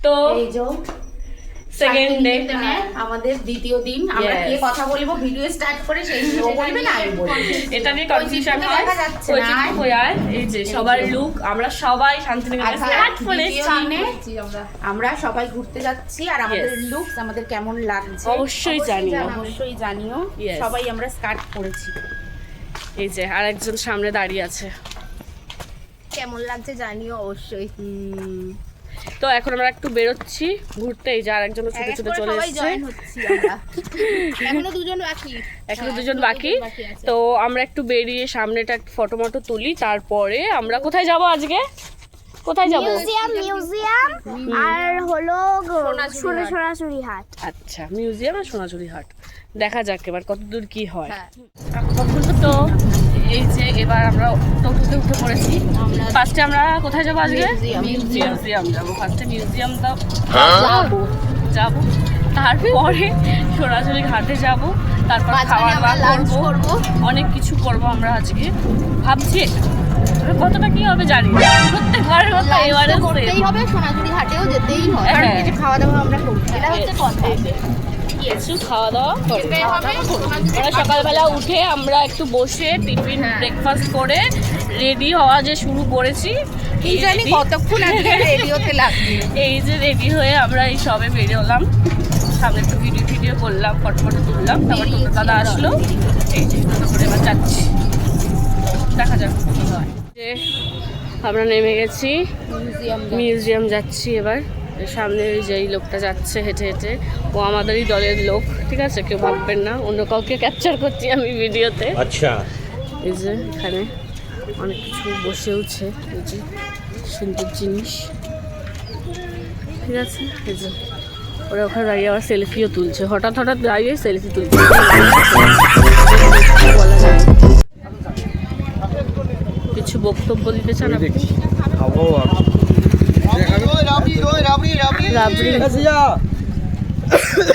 তো এই যে সেকেন্ড ডে আমাদের দ্বিতীয় দিন আমরা কি কথা বলবো ভিডিও স্টার্ট করে সেই ও বলবে না আমি বলবো এটা নিয়ে কনফিউশন হয় দেখা যাচ্ছে ওই না যে কি হয় এই যে সবার লুক আমরা সবাই শান্তিনিকেতনে স্টার্ট করেছি আমরা সবাই ঘুরতে যাচ্ছি আর আমাদের লুকস আমাদের কেমন লাগছে অবশ্যই জানিও অবশ্যই জানিও Yes. সবাই আমরা স্টার্ট করেছি এই যে আরেকজন সামনে দাঁড়িয়ে আছে কেমন লাগছে জানিও অবশ্যই তো এখন আমরা একটু বেরোচ্ছি ঘুরতে এই যে আরেকজন ছোট ছোট চলে এসেছে এখনো দুজন বাকি তো আমরা একটু বেরিয়ে সামনেটা ফটো মটো তুলি তারপরে আমরা কোথায় যাব আজকে কোথায় যাব মিউজিয়াম আর হলো সোনাঝুরি হাট। আচ্ছা মিউজিয়াম আর সোনাঝুরি হাট দেখা যাক এবার কতদূর কি হয় তো এই যে এবার আমরা টোটোতে উঠে পড়েছি ফার্স্টে আমরা কোথায় যাবো আজকে মিউজিয়াম যাবো ফার্স্টে মিউজিয়াম যাবো তারপরে সোনাঝুরি ঘাটে যাব তারপর খাওয়া দাওয়া করবো অনেক কিছু করবো আমরা আজকে ভাবছি কতটা কি হবে জানি না প্রত্যেকবারের মতো এবারে করতেই হবে সোনাঝুরি হাটেও যেতেই হয় কারণ কিছু খাওয়া দাওয়া আমরা করব এটা হচ্ছে কথা কিছু খাওয়া দাওয়া করবো আমরা সকালবেলা উঠে আমরা একটু বসে টিফিন ব্রেকফাস্ট করে রেডি হওয়া যে শুরু করেছি কি জানি কতক্ষণ আজকে রেডি হতে লাগবে এই যে রেডি হয়ে আমরা এই সবে বেরোলাম সামনে একটু ভিডিও করলাম ফটো তুললাম তারপর টোটো দাদা আসলো এই যে টোটো করে এবার যাচ্ছি দেখা যাক কি হয় যে আমরা নেমে গেছি মিউজিয়াম যাচ্ছি এবার সামনে যেই লোকটা যাচ্ছে হেঁটে হেঁটে ও আমাদেরই দলের লোক ঠিক আছে কেউ ভাববেন না অন্য কাউকে ক্যাপচার করছি আমি ভিডিওতে আচ্ছা এই যে এখানে অনেক কিছু বসেওছে এই যে সুন্দর জিনিস ঠিক আছে এই যে ওরা ওখানে দাঁড়িয়ে আবার সেলফিও তুলছে হঠাৎ দাঁড়িয়ে সেলফি তুলছে বলা যায় কিছু বক্তব্য দিতে চান আপনি রাবড়ি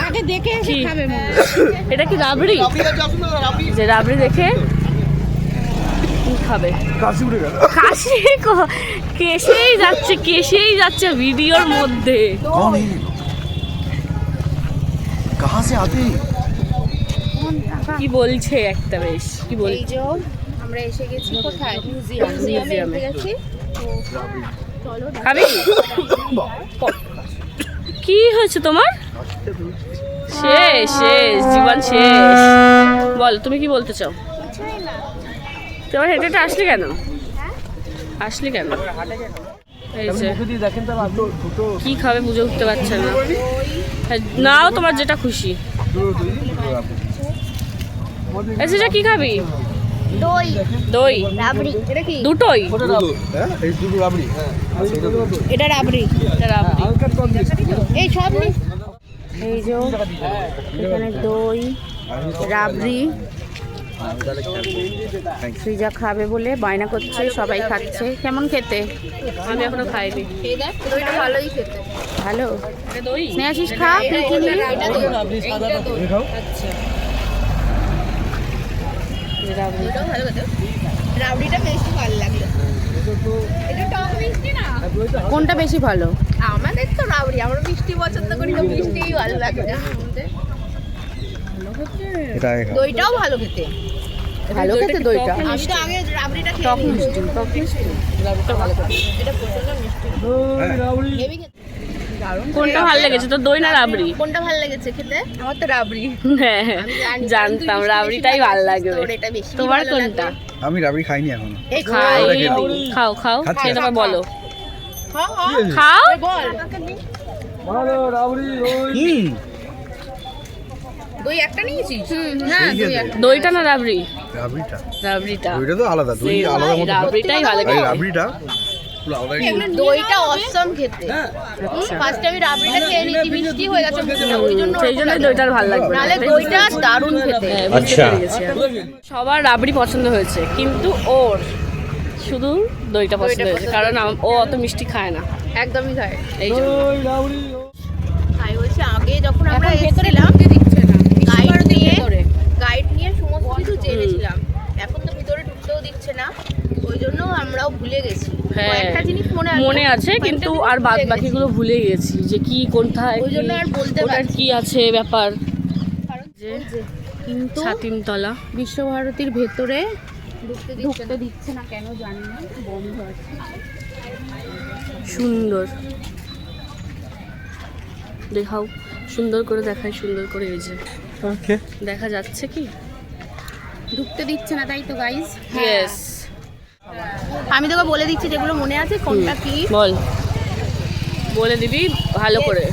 আগে দেখে এসে খাবে এটা কি রাবড়ি যে রাবড়ি দেখে কি খাবে কাশি কেসেই যাচ্ছে ভিডিওর মধ্যে কি বলছে একটা বেশ কি বল এই যে আমরা এসে গেছি কোথায় মিউজিয়ামে গেছি খাবি কি হয়েছে তোমার শেষ জীবন শেষ বল তুমি কি বলতে চাও তোমার হেঁটে আসলি কেন এই যে কি খাবে বুঝে উঠতে পারছে না নাও তোমার যেটা খুশি এসে কি খাবি দই দুটোই এটা রাবড়ি এই সব এই যে এখানে দই রাবড়ি সৃজা খাবে বলে বায়না করছে সবাই খাচ্ছে কেমন খেতে আমি এখনো খাইনি দইটা ভালোই খেতে ভালো দই স্নেহাশিস খা তুই কি নিবি আচ্ছা রাবড়িটা বেশি ভালো লাগলো এটা টক মিষ্টি না কোনটা বেশি ভালো আমাদের তো রাবড়ি আমরা মিষ্টি পছন্দ করি তো মিষ্টিই ভালো লাগে দইটাও ভালো খেতে দইটা আমি তো আগে রাবড়িটা খেয়ে টক মিষ্টি রাবড়িটা ভালো খেতে এটা প্রচন্ড মিষ্টি হেভি খেতে কোনটা ভালো লেগেছে তো দই না রাবড়ি কোনটা ভালো লেগেছে খেতে আমার তো রাবড়ি হ্যাঁ জানতাম রাবড়িটাই ভালো লাগবে তোমার কোনটা আমি রাবড়ি খাইনি এখন খাও খেয়ে তোমার বলো খাও দই একটা নিয়েছিস দইটা না রাবড়ি রাবড়িটা তো আলাদা দই আলাদা মতো রাবড়িটাই ভালো লাগে রাবড়িটা দইটা অসম খেতে ফার্স্টে আমি রাবড়িটা খেয়ে নিয়েছি মিষ্টি হয়ে গেছে সেই জন্য দইটার ভালো লাগবে নালে দইটা দারুণ খেতে আচ্ছা সবার রাবড়ি পছন্দ হয়েছে কিন্তু ওর শুধু দইটা পছন্দ হয়েছে কারণ ও অত মিষ্টি খায় না একদমই খায় এই জন্য আমি বলছি আগে যখন আমরা এসেছিলাম গাইড নিয়ে সমস্ত কিছু জেনেছিলাম এখন তো ভিতরে ঢুকতেও দিচ্ছে না ওই জন্য আমরাও ভুলে গেছি। হ্যাঁ একটা জিনিস মনে আছে, কিন্তু আর বাদ বাকিগুলো ভুলে গেছি যে কি কোনটায়, ওই জন্য আর বলতে ওটার কি আছে ব্যাপার। যে কিন্তু ছাতিমতলা বিশ্বভারতীর ভেতরে ঢুকতে দিচ্ছে না কেন জানি না, বন্ধ আছে। সুন্দর দেখাও, সুন্দর করে দেখাই, সুন্দর করে এই যে দেখা যাচ্ছে কি, ঢুকতে দিচ্ছে না, তাই তো গাইস। ইয়েস আমি তোকে বলে দিচ্ছি যেগুলো মনে আছে কোনটা কি। বল, বলে দিবি ভালো করে।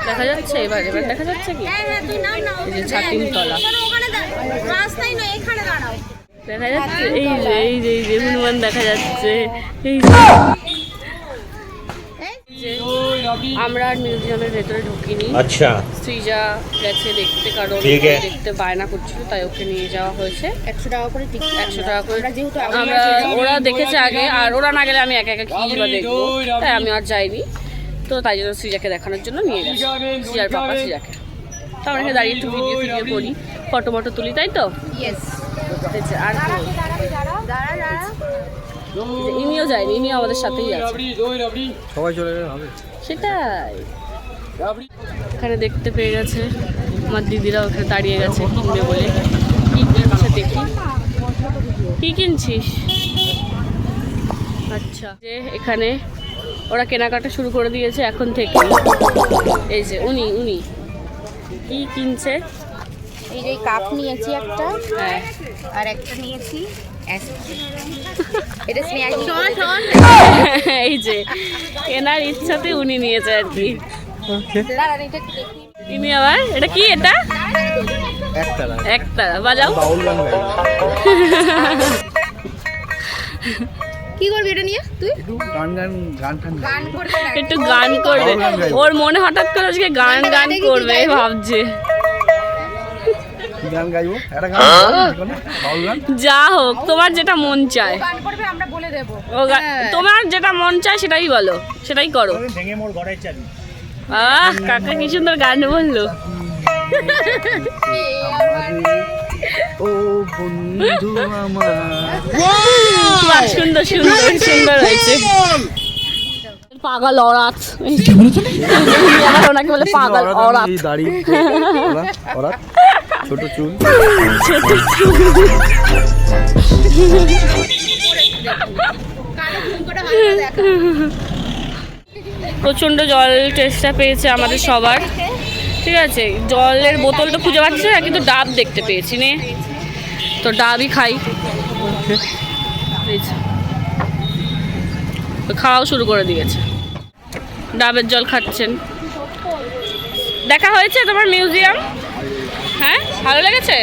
দেখা যাচ্ছে এবার দেখা যাচ্ছে কি, এই যে ছাতিমতলা দেখা যাচ্ছে, এই যে হনুমান দেখা যাচ্ছে, এই যে আমরা আর মিউজিয়ামের ভেতরে ঢুকিনি। আচ্ছা, শ্রীজা গেছে দেখতে, কারণ দেখতে বায়না করছিল, তাই ওকে নিয়ে যাওয়া হয়েছে। 100 টাকা করে টিকিট, 100 টাকা করে। যেহেতু আমরা ওরা দেখেছে আগে, আর ওরা না গেলে আমি একা একা কি বা দেখবো, তাই আমি আর যাইনি। তো তাই জন্য শ্রীজাকে দেখানোর জন্য নিয়ে গেছি, শ্রীজার পাপা শ্রীজাকে। তো আমরা এখানে দাঁড়িয়ে একটু ভিডিও করি, ফটো মটো তুলি, তাই তো। ইয়েস। আর ইনিও যায়নি, ইনিও আমাদের সাথেই আছে, সবাই চলে গেলে হবে। সেটাই। এখানে দেখতে পেয়ে গেছে আমার দিদিরা, ওখানে দাঁড়িয়ে গেছে কিনবে বলে। কি কিনছে দেখি, কি কিনছিস? আচ্ছা, যে এখানে ওরা কেনাকাটা শুরু করে দিয়েছে এখন থেকে। এই যে উনি কি কিনছে, এই যে কাপ নিয়েছি একটা, হ্যাঁ, আর একটা নিয়েছি এটা এই যে কেনার ইচ্ছাতে উনি নিয়েছে আর কি। ইনি আবার এটা কি, এটা একতারা বাজাও। বাউল গান গাই। কি করবি এটা নিয়ে তুই? গান করবে না, একটু গান করবে, ওর মনে হঠাৎ করে আজকে গান করবে ভাবছে। গান গাইবো, একটা গান বাউল গান। যা হোক, তোমার যেটা মন চায়, গান করবে, আমরা বলে দেব। তোমার যেটা মন চায় সেটাই বলো, সেটাই করো। কাকা কি সুন্দর গান বললো। ও বন্ধু আমার, বাহ, সুন্দর হয়েছে। পাগল অরাত, ওনাকে বলে পাগল অরাত। দাড়ি ওরা ছোট চুল। প্রচন্ড জল টেস্টটা পেয়েছে আমাদের সবার, ঠিক আছে। জলের বোতল তো খুঁজে পাচ্ছি না, কিন্তু ডাব দেখতে পেয়েছি, নে তো ডাবই খাই। খাওয়াও শুরু করে দিয়েছে, ডাবের জল খাচ্ছেন। দেখা হয়েছে তোমার মিউজিয়াম? হ্যাঁ, ভালো লেগেছে?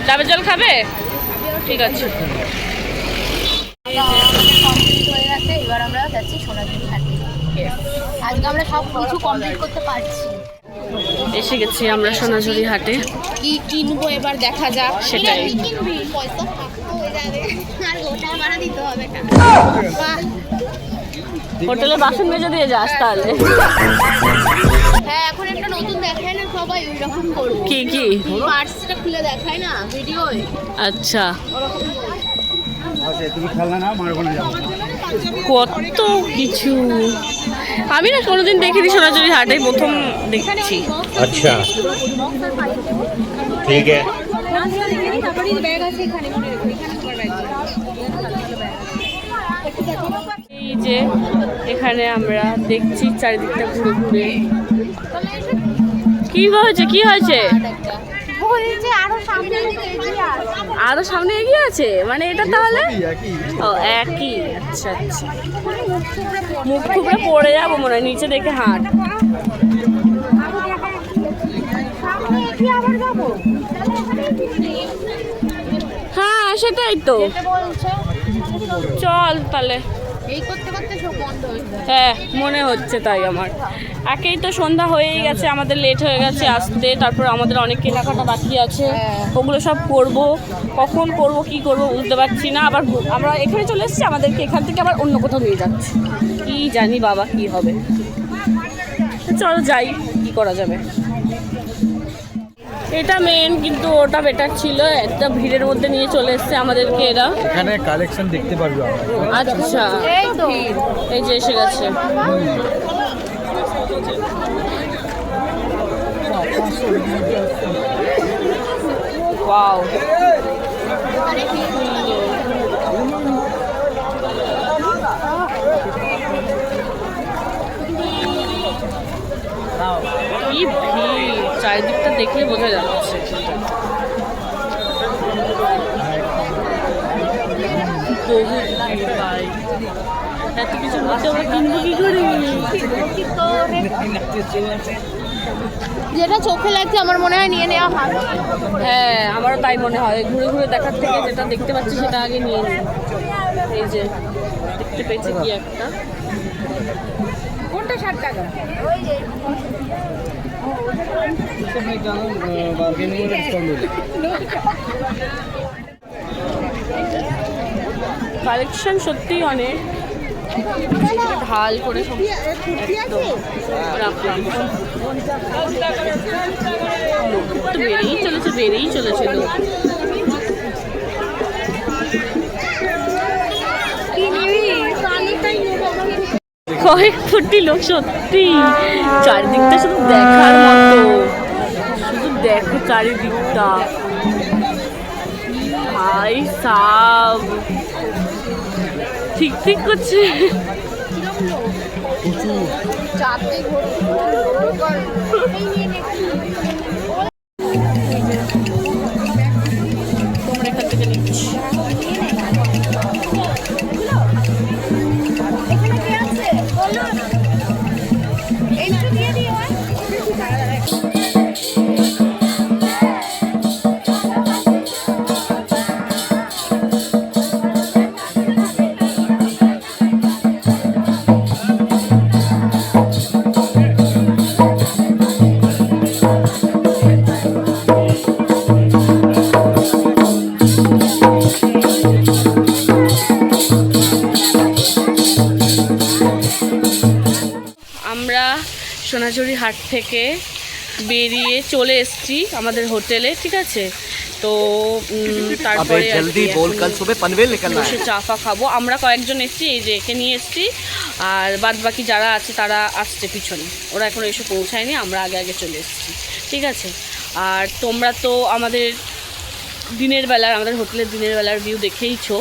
ডাবের জল খাবে? ঠিক আছে। এবার আমরা যাচ্ছি সোনাঝুরি হাটে। আজকে আমরা সব কিছু কমপ্লিট করতে পারছি। এসে গেছি আমরা সোনাঝুরি হাটে। কি কিনবো এবার দেখা যাক। সেটাই। পয়সা হয়ে যাবে, আর গোটা ভাড়া দিতে হবে না। হোটেলে বাসন মেজে দিয়ে যাস তাহলে। হ্যাঁ, এখন একটা নতুন দেখায় না সবাই, ওই রকম করবো। কি পার্সটা খুলে দেখায় না ভিডিওয়, আচ্ছা, তুমি খেলনা না, মারবো না, যাবো। কত কিছু আমি না কোনোদিন দেখিনি, সোনাঝুরি হাটে প্রথম দেখছি। আচ্ছা, ঠিক আছে। এই যে এখানে আমরা দেখছি চারিদিকটা ঘুরে ঘুরে। কি হয়েছে? আরো সামনে এগিয়ে আছে, মানে এটা তাহলে ও একই। আচ্ছা, মুখ টুকরে পড়ে যাবো মনে হয়, নিচে দেখে হাঁট। হ্যাঁ, সেটাই তো, চল তাহলে। এই করতে করতে সব বন্ধ হয়ে যায়। হ্যাঁ, মনে হচ্ছে তাই আমার। একেই তো সন্ধ্যা হয়েই গেছে, আমাদের লেট হয়ে গেছে আসতে, তারপর আমাদের অনেক কেনাকাটা বাকি আছে, ওগুলো সব করবো। কখন করবো, কি করবো বুঝতে পারছি না। আবার আমরা এখানে চলে এসেছি, আমাদেরকে এখান থেকে আবার অন্য কোথাও নিয়ে যাচ্ছে, কি জানি বাবা কি হবে। চলো যাই, কি করা যাবে। এটা মেন, কিন্তু ওটা বেটার ছিল। একটা ভিড়ের মধ্যে নিয়ে চলে এসছে আমাদেরকে এরা। এখানে কালেকশন দেখতে পারবো আমরা। আচ্ছা, এই যে এসে গেছে। ওয়াও, কি ভিড়, চারিদিকটা দেখলে বোঝা যাচ্ছে। বহুত ভিড় ভাই, এত কিছু বলতে আমরা কিনবো কি করে? যেটা চোখে লাগছে আমার মনে হয় নিয়ে নেওয়া ভালো। হ্যাঁ, আমারও তাই মনে হয়। ঘুরে ঘুরে দেখার থেকে যেটা দেখতে পাচ্ছি সেটা আগে নিয়ে নিই। এই যে দেখতে পেয়েছি কি একটা, কোনটা 60 টাকা? কালেকশন সত্যিই অনেক, ঢাল করে সব একদম রাখলাম। তো বেড়েই চলেছে, বেড়েই চলেছে লোক। কয়েক কোটি লোক, সত্যি চারিদিকটা শুধু দেখার মতো। শুধু দেখো চারিদিকটা, ভাই সাব ঠিক ঠিক করছে। তোমরা এখান থেকে নিচ্ছি। আমরা সোনাঝুরি হাট থেকে বেরিয়ে চলে এসেছি আমাদের হোটেলে, ঠিক আছে। তো তারপরে বসে চা ফা খাবো। আমরা কয়েকজন এসেছি, এই যে একে নিয়ে এসেছি, আর বাদ বাকি যারা আছে তারা আসছে পিছনে, ওরা এখনো এসে পৌঁছায়নি। আমরা আগে আগে চলে এসেছি, ঠিক আছে। আর তোমরা তো আমাদের দিনের বেলার, আমাদের হোটেলের দিনের বেলার ভিউ দেখেইছো,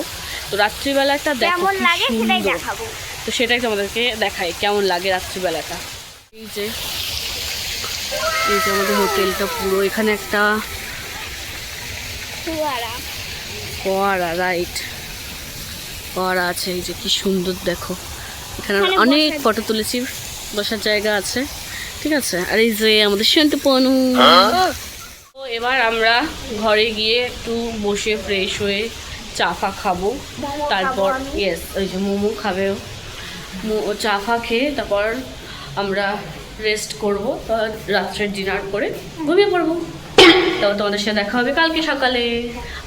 তো রাত্রিবেলাটা দেখো কেমন কি লাগে সেটাই সুন্দর। দেখাবো। তো সেটাই তোমাদেরকে দেখাই কেমন লাগে রাত্রিবেলাটা। এই যে আমাদের হোটেলটা পুরো, এখানে একটা ফোয়ারা, রাইট, ফোয়ারা আছে। এই যে কি সুন্দর দেখো, এখানে অনেক ফটো তুলেছি, বসার জায়গা আছে, ঠিক আছে। আর এই যে আমাদের শান্তপনু। তো এবার আমরা ঘরে গিয়ে একটু বসে ফ্রেশ হয়ে চা ফা খাবো, তারপর ইয়েস ওই যে মোমো খাবেও, চা ফা খেয়ে তারপর আমরা রেস্ট করবো, রাত্রের ডিনার করে ঘুমিয়ে পড়বো। তো তোমাদের সাথে দেখা হবে কালকে সকালে।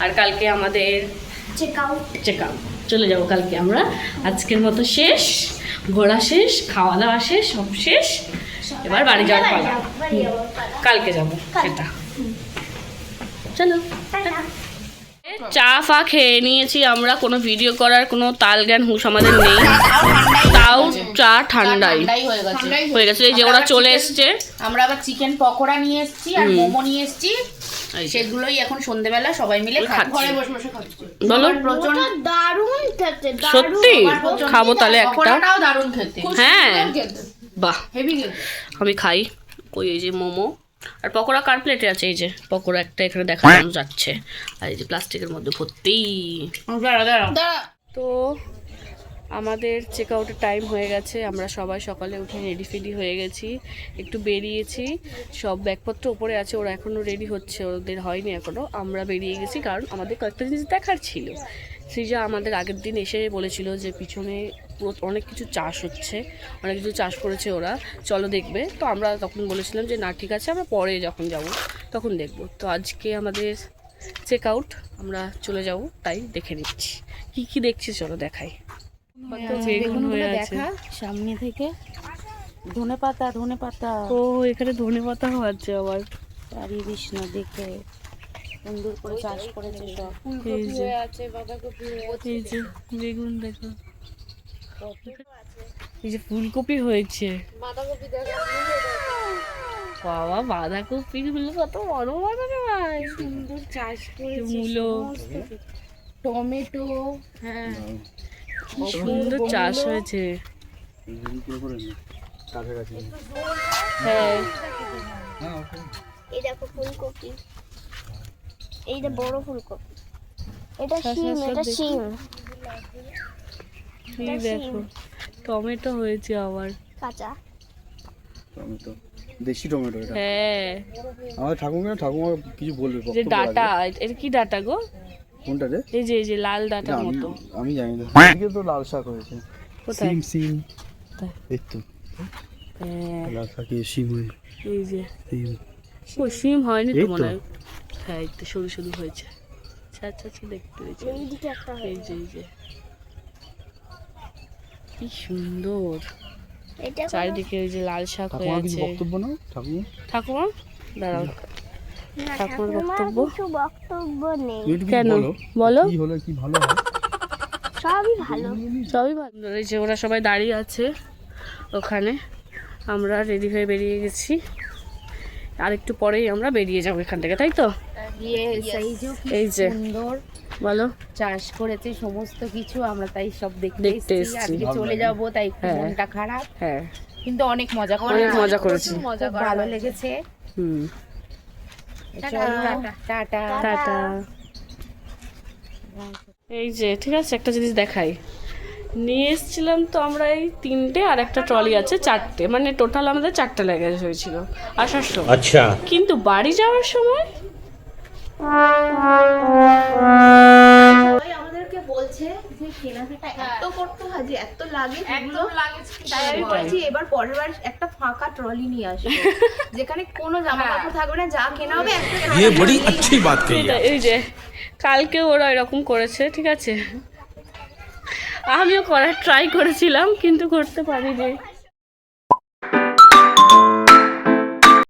আর কালকে আমাদের চেক আউট, চলে যাবো কালকে আমরা। আজকের মতো শেষ, ঘোরা শেষ, খাওয়া দাওয়া শেষ, সব শেষ। এবার বাড়ি যাওয়ার পালা, কালকে যাবো সেটা। চলো, চা ফা খেয়ে নিয়েছি আমরা, কোনো ভিডিও করার কোনো তাল জ্ঞান হুঁশ আমাদের নেই, তাও চা ঠান্ডাই হয়ে গেছে। এই যে ওরা চলে এসছে, আমরা আবার চিকেন পকোড়া নিয়ে এসেছি আর মোমো নিয়ে এসেছি, সেগুলোই এখন সন্ধ্যেবেলা সবাই মিলে ঘরে বসে বসে খাচ্ছি। বলো, প্রচন্ড দারুণ খেতে, সত্যি খাবো তাহলে একটা। পকোড়াটাও দারুণ খেতে, হ্যাঁ বাহ, হেভি খেতে। আমি খাই। ওই এই যে মোমো আর পকোড়া কার প্লেটে আছে? এই যে পকোড়া একটা এখানে দেখা যাচ্ছে, আর এই যে প্লাস্টিকের মধ্যে ভর্তি। তো আমাদের চেক আউটের টাইম হয়ে গেছে, আমরা সবাই সকালে উঠে রেডি ফেডি হয়ে গেছি, একটু বেরিয়েছি, সব ব্যাগপত্র উপরে আছে, ওরা এখনও রেডি হচ্ছে, ওদের হয়নি এখনও। আমরা বেরিয়ে গেছি কারণ আমাদের কয়েকটা জিনিস দেখার ছিল। সৃজা আমাদের আগের দিন এসে বলেছিল যে পিছনে পুরো অনেক কিছু চাষ হচ্ছে, অনেক কিছু চাষ করেছে ওরা, চলো দেখবে। তো আমরা তখন বলেছিলাম যে না ঠিক আছে, আমরা পরে যখন যাব তখন দেখব। তো আজকে আমাদের চেক আউট, আমরা চলে যাব, তাই দেখে নিচ্ছি কি কি দেখছি, চলো দেখাই। বেগুন হয়ে আছে সামনে থেকে, ধনেপাতা, ও এখানে ধনেপাতা হচ্ছে আবার। চারিদিস না দেখে সুন্দর করে চাষ করেছে সব। এই যে আছে বাঁধাকপি এই যে বেগুন দেখো, এই যে ফুলকপি হয়েছে, বাঁধাকপি দেখো, বাবা বাঁধাকপি গুলো কত বড় বড় রে ভাই, সুন্দর চাষ করেছে মূলো, টমেটো। হ্যাঁ কি সুন্দর চাষ হয়েছে। হ্যাঁ এই দেখো ফুলকপি, এইটা বড় ফুলকপি, এটা শিম, এটা শিম, এই দেখো টমেটো হয়েছে আবার, কাঁচা। টমেটো, দেশি টমেটো এটা। হ্যাঁ আমার ঠাকুমা কিছু বলবে যে বক্তব্য ডাটা, রাখবে। এটা কি ডাটা গো? কোনটা রে? এই যে লাল ডাটার আমি- মতো। আমি জানি না। এদিকে তো লাল শাক হয়েছে। কোথায়? সিম কোথায়? এই তো হ্যাঁ লাল শাকে সিম হয়েছে। এই যে সিম। ও সিম হয়নি তো এই তো। মনে হয়, হ্যাঁ এই তো সরু সরু হয়েছে। আচ্ছা আচ্ছা আচ্ছা, দেখতে পেয়েছি। এইদিকে একটা এই যে কি সুন্দর, এটা চারিদিকে এই যে লাল শাক হয়ে ঠাকুমার কিছু আছে। বক্তব্য নাও ঠাকুমা। ঠাকুমা দাঁড়াও, না, ঠাকুমার ঠাকুমার বক্তব্য? কিছু বক্তব্য নেই, তুমি একটু কিছু কেন? বলো। বলো। কি হলো কি ভালো হয়? সবই ভালো। সবই ভালো। এই যে ওরা সবাই দাঁড়িয়ে আছে ওখানে, আমরা রেডি হয়ে বেরিয়ে গেছি, আর একটু পরেই আমরা বেরিয়ে যাবো এখান থেকে, তাই তো? এই যে সুন্দর বলো। চাষ করেছে সমস্ত কিছু, আমরা তাই সব দেখতে দেখতে এসেছি। এসেছি। আজকে চলে যাব, তাই একটু হ্যাঁ। মনটা খারাপ, হ্যাঁ কিন্তু অনেক মজা অনেক মজা করেছি। খুব ভালো লেগেছে। হুম, চলো, টাটা। টাটা। এই যে ঠিক আছে, একটা জিনিস দেখাই, নিয়ে এসেছিলাম তো আমরা এই 3টে, আর একটা ট্রলি আছে 4টে, মানে টোটাল আমাদের 4টে লেগে হয়েছিল আসার সময়। अच्छा কিন্তু বাড়ি যাওয়ার সময় সবাই আমাদেরকে বলছে যে কেনাকাটা এত করতে হয়, যে এত লাগে, একদম লাগে। তাই আমি বলছি এবার পরের বার একটা ফাঁকা ট্রলি নিয়ে আসবো, যেখানে কোনো জামা কাপড় থাকবে না, যা কেনা হবে একটা ये बड़ी अच्छी बात कही এটা এই যে কালকে ওরা এরকম করেছে, ঠিক আছে, আমিও করার ট্রাই করেছিলাম কিন্তু করতে পারিনি।